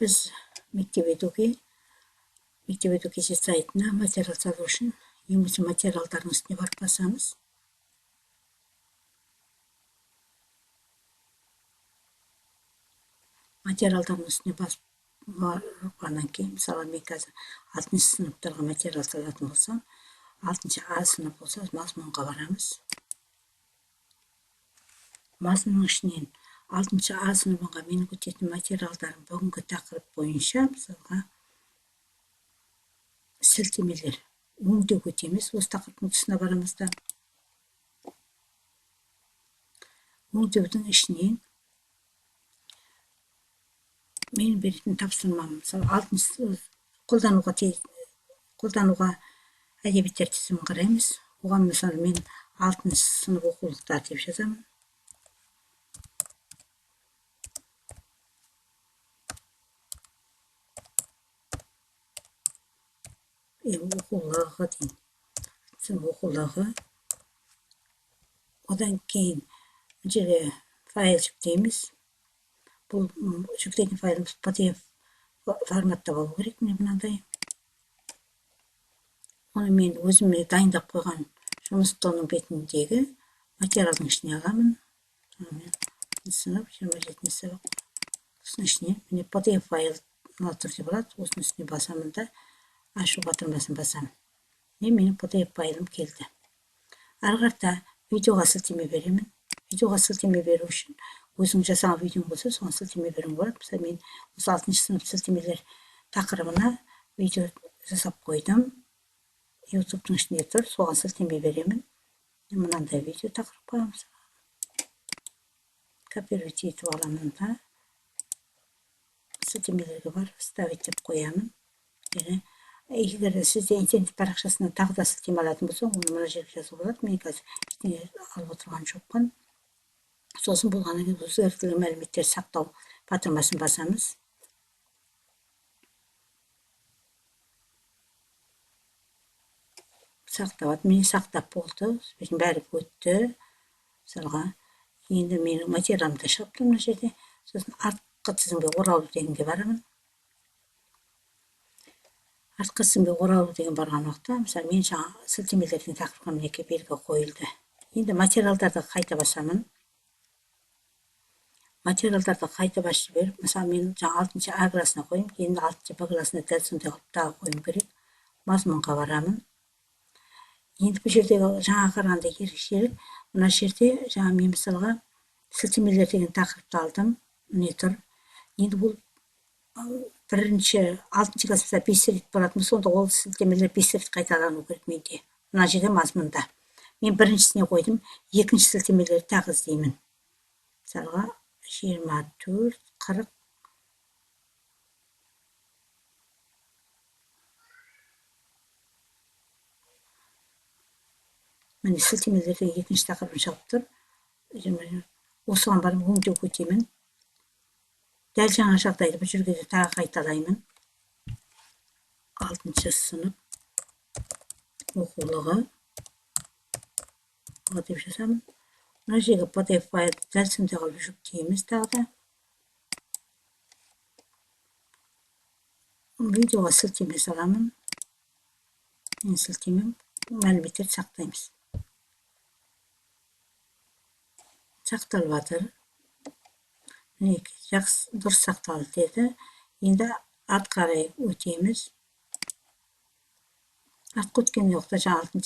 Біз мектеп education сайтына материал салу үшін ең бірінші материалдардың үстіне барып басамыз. Материалдардың үстіне барғаннан кейін, мысалы, мен қазір 6 сыныптарға материал салатын болсам, 6 А сынып болса, мазмұнға барамыз. Мазмұнның ішінен 6 А сыныбынға менің өтетін материалдарым бүгінгі тақырып бойынша, мысалға, сілтемелер өңдеу өтеміз. Осы тақырыптың тұсына барамызда. Өңдеудің ішінен менің беретін тапсырмам, мысалы, 6 қолдануға әдебиеттер тізімін қараймыз. Оған, мысалы, мен 6 сынып оқулықтар деп жазамын. Оқулығы дейін. Оқулығы. Одан кейін жерге файл жүктейміз. Бұл жүктейтін файлымыз PDF форматта болу керек. Міне мынандай. Оны мен өзіме дайындап қойған жұмыс столының бетіндегі материалдың ішіне аламын. Сынып 27 сабақ. Осының ішіне міне PDF файл түрде болады. Осының үстіне басамын да ашу батырмасын басамын. Менің PDF файлым келді. Ары қарата видеоға сілтеме беремін. Видеоға сілтеме беру үшін өзің жасаған видеоң болса, соған сілтеме беруің болады. Мысалы, мен осы 6 сынып сілтемелер тақырыбына видео жасап қойдым. YouTube-тың ішінде тұр, соған сілтеме беремін. Мынандай видео тақырыпқа копировать етіп аламын да. Сілтемелерге бар, вставить деп қоямын. Егер сізде интернет парақшасынан тағы да сілтеме алатын болса, оны мына жерге жазу болады. Мен қазір ештеңе алып отырған жоқпын. Сосын болғаннан кейін өзгертілген мәліметтер сақтау батырмасын басамыз. Сақтап, мені сақтап болды. Бәрі өтті. Мысалға, енді менің материалымда шығып тұр мына жерде. Сосын артқы тізімге оралу дегенге барамын. Артқы тізімге оралу деген барған уақытта, мысалы, мен жаңа сілтемелердің тақырыпқа мінеке белгі қойылды. Енді материалдарды қайта басамын. Материалдарды қайта басып жіберіп, мысалы, мен жаңа 6 А класына қойым, енді 6 Б класына дәл сондай қылып тағы қойым керек. Мазмұнға барамын. Енді бұл жердегі жаңа қарағанда ерекшелік, мына жерде жаңа мен мысалға сілтемелер деген тақырыпты алдым. Не тұр? Енді бұл бірінші 6 класымызда 5 рет болатын, сонда ол сілтемелер 5 рет қайталану керек менде. Мына жерде мазмұнда. Мен біріншісіне қойдым, екінші сілтемелерді тағы іздеймін. Мысалға 24, 40. Міне сілтемелердің екінші тақырыбын шығып тұр. Осыған барып өңдеу өтемін. Дәл жаңа жағдайды бұл жерге тағы қайталаймын. 6 сынып оқулығы. Ол деп жазамын. Мына жерге PDF файлды дәл сондай қылып жүктейміз тағы да. Видеоға сілтеме саламын. Мен сілтемем мәліметтерді сақтаймыз. Сақталып жатыр. Жақсы, дұрыс сақталды деді. Енді артқа қарай өтеміз. Артқа өткен уақытта жаңа 6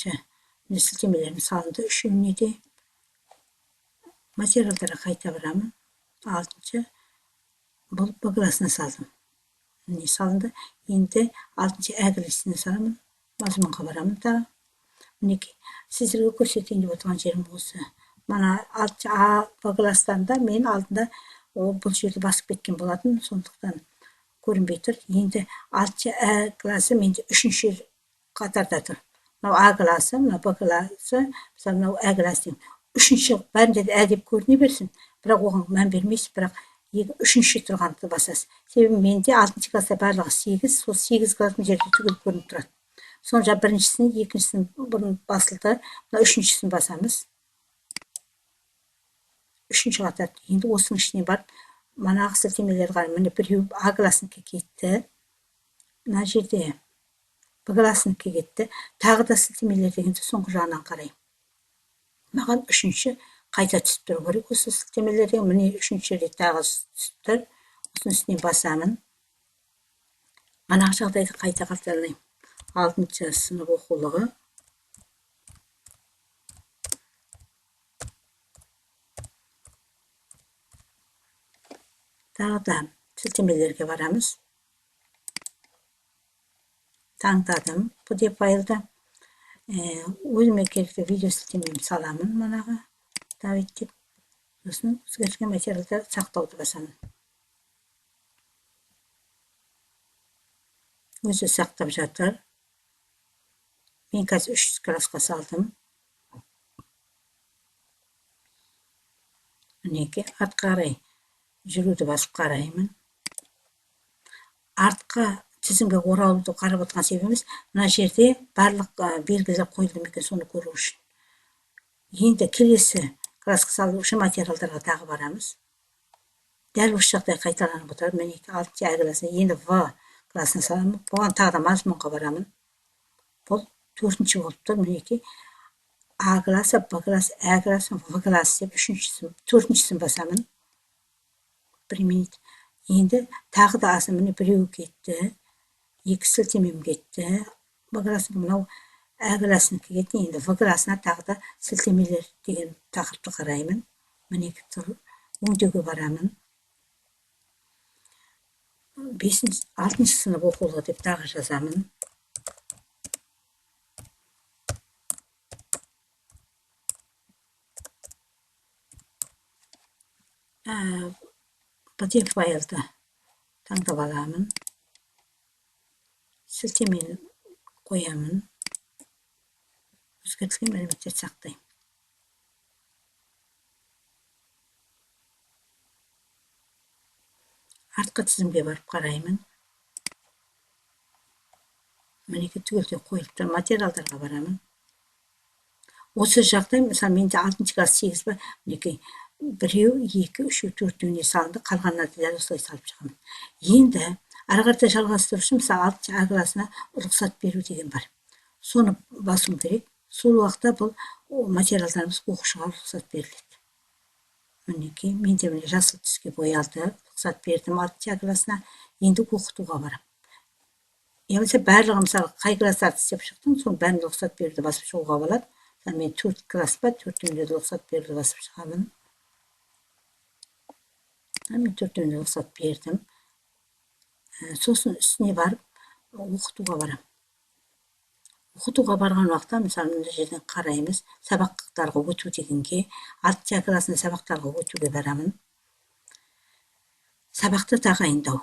сілтемелерім салынды. Үшеуіне де материалдарға қайта барамын. 6 бұл Б класына салдым. Міне салынды. Енді 6 А класына саламын. Мазмұнға барамын да. Мінекей, сіздерге көрсетейін деп отырған жерім осы. Мана 6 А Б кластан да мен алдында бұл жерді басып кеткен болатын, сондықтан көрінбей тұр. Енді 6 А класы менде 3-ші қатарда тұр. Мынау А класы, мынау Б класы, мысалы, мынау А класы. 3-ші бәрінде де Ә деп көріне берсін, бірақ оған мән бермейсіз, бірақ 3-ші тұрғанды басасыз. Себебі менде 6 класса барлығы 8, сол 8 кластың жерде түгел көрініп тұрады. Сонда біріншісін, екіншісін бұрын басылды, мына 3-шісін басамыз. 3-ші қатар. Енді осының ішіне барып манағы сілтемелер қарай, міне біреу А классыныкі кетті. Мына жерде Б классыныкі кетті. Тағы да сілтемелер дегенде соңғы жағынан қарай. Маған үшінші қайта түсіп тұру керек. Осы сілтемелерден міне үшінші рет тағы түсіп тұр. Осының үстіне басамын. Манағы жағдайды қайта қайталаймын. 6-шы сынып оқулығы. Тағы да сілтемелерге барамыз. Таңдадым PDF файлды. Өзіме керекті видео сілтемемді саламын манағы. Давид деп. Сосын өзгертілген материалды сақтауды басамын. Өзі сақтап жатыр. Мен қазір 300 классқа салдым. Мінеки артқа қарай жүруді басып қараймын. Артқа тізімге оралуды қарап отырған себебіміз, мына жерде барлық белгілер қойылды екен, соны көру үшін. Енді келесі классқа салушы материалдарға тағы барамыз. Дәл осы жағдай қайталанып отырады. Мінеки 6-шы А классына, енді В классына саламын. Бұған тағы да мазмұнға барамын. Бұл 4-ші болып тұр. Мінеки А классы, Б классы, Ә классы, В классы деп 4-шісін басамын. Применить. Енді тағы да асы міне біреу кетті. 2 сілтемем кетті. Б классына мынау Ә классыныкі кетті. Енді В классына тағы да сілтемелер деген тақырыпты қараймын. Мінеки тұр. Өңдеуге барамын. 6-шы сынып оқулығы деп тағы жазамын. PDF файлды таңдап аламын. Сілтемені қоямын. Өзгертілген мәліметтер сақтаймын. Артқы тізімге барып қараймын. Мінеки түгелде қойылып тұр. Материалдарға барамын. Осы жағдай, мысалы, менде 6-шы класс 8 ба, мінеки 1, 2, 3, 4-іне салынды. Қалғанына дәл осылай салып шығамын. Енді ары қарата жалғастыру үшін, мысалы, 6-шы А классына рұқсат беру деген бар. Соны басуым керек. Сол уақытта бұл материалдарымыз оқушыға рұқсат беріледі. Мінеки менде міне жасыл түске боялды. Рұқсат бердім 6-шы А классына. Енді оқытуға барам. Емесе барлығы, мысалы, қай класстарды істеп шықтым, соның бәрін рұқсат беруді басып шығуға болады. Мен 4 класс па, 4-інде рұқсат беруді басып шығамын. Мен 4-інде рұқсат бердім. Сосын үстіне барып оқытуға барам. Оқытуға барған уақытта, мысалы, мына жерден қараймыз, сабақтарға өту дегенге, 6-шы А классына сабақтарға өтуге барамын. Сабақты тағайындау.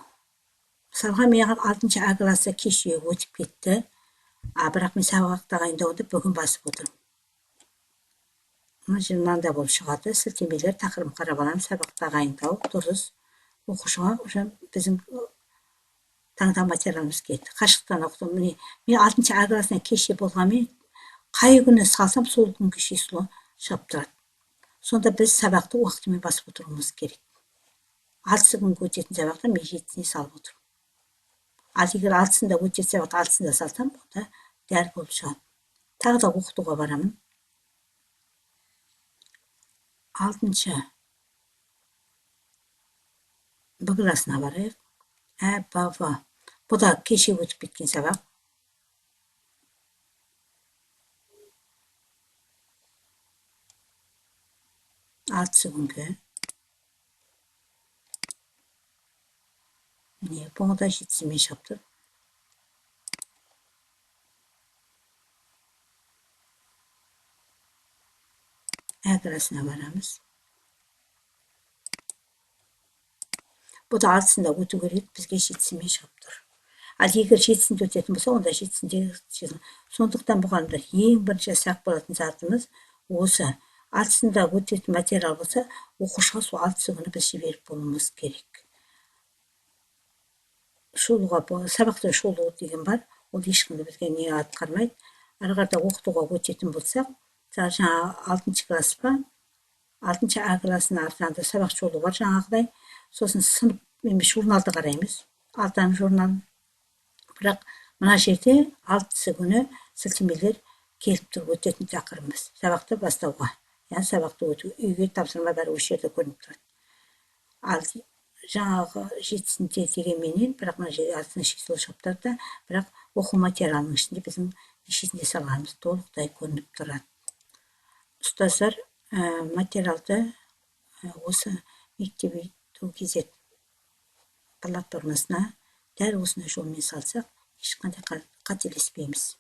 Мысалға, маған 6-шы А классы кеше өтіп кетті, бірақ мен сабақ тағайындауды бүгін басып отырмын. Мына жерде мынандай болып шығады. Сілтемелер тақырыбын қарап аламын. Сабақ тағайындау дұрыс. Оқушыға уже біздің таңдау материалымыз кетті. Қашықтан оқыту. Міне, мен 6-шы А классына кеше болғанмен, қай күні салсам, сол күнгі число шығып тұрады. Сонда біз сабақты уақытымен басып отыруымыз керек. 6 күнгі өтетін сабақты мен 7-сіне салып отырмын. Ал егер 6-сында өтетін сабақты 6-сында салсам, онда дәл болып шығады. Тағы да оқытуға барамын. 6-шы Б классына барайық. Ә, Б, В. Бұл да кеше өтіп кеткен сабақ. Алтысы күнгі. Міне, бұны да 7-сімен шығып тұр. Ә классына барамыз. Бұл да 6-сында өту керек, бізге 7-сімен шығып тұр. Ал егер 7-сінде өтетін болса, онда 7-сінде шығып. Сондықтан бұған ең бірінші сақ болатын затымыз осы. 6-сында өтетін материал болса, оқушыға сол 6-сы күні біз жіберіп болуымыз керек. Шолуға, сабақты шолу деген бар, ол ешкімді бізге не атқармайды. Ары қарата оқытуға өтетін болсақ, жаңа 6-шы класс па, 6-шы А классының артында сабақ шолу бар жаңағыдай. сосын сынып емес журналды қараймыз. 6 журнал. Бірақ мына жерде 6 күні сілтемелер келіп тұрып өтетін тақырыбымыз. Сабақты бастауға. Яғни сабақты өту. Үйге тапсырма бәрі осы жерде көрініп тұрады. Ал жаңағы 7-сінде дегенменен, бірақ мына жерде 6-ны число шығып тұрады, бірақ оқу материалының ішінде біздің нешесінде салғанымыз толықтай көрініп тұрады. Ұстаздар материалды осы мектеп.kz платформасына дәл осындай жолмен салсақ, ешқандай қателеспейміз.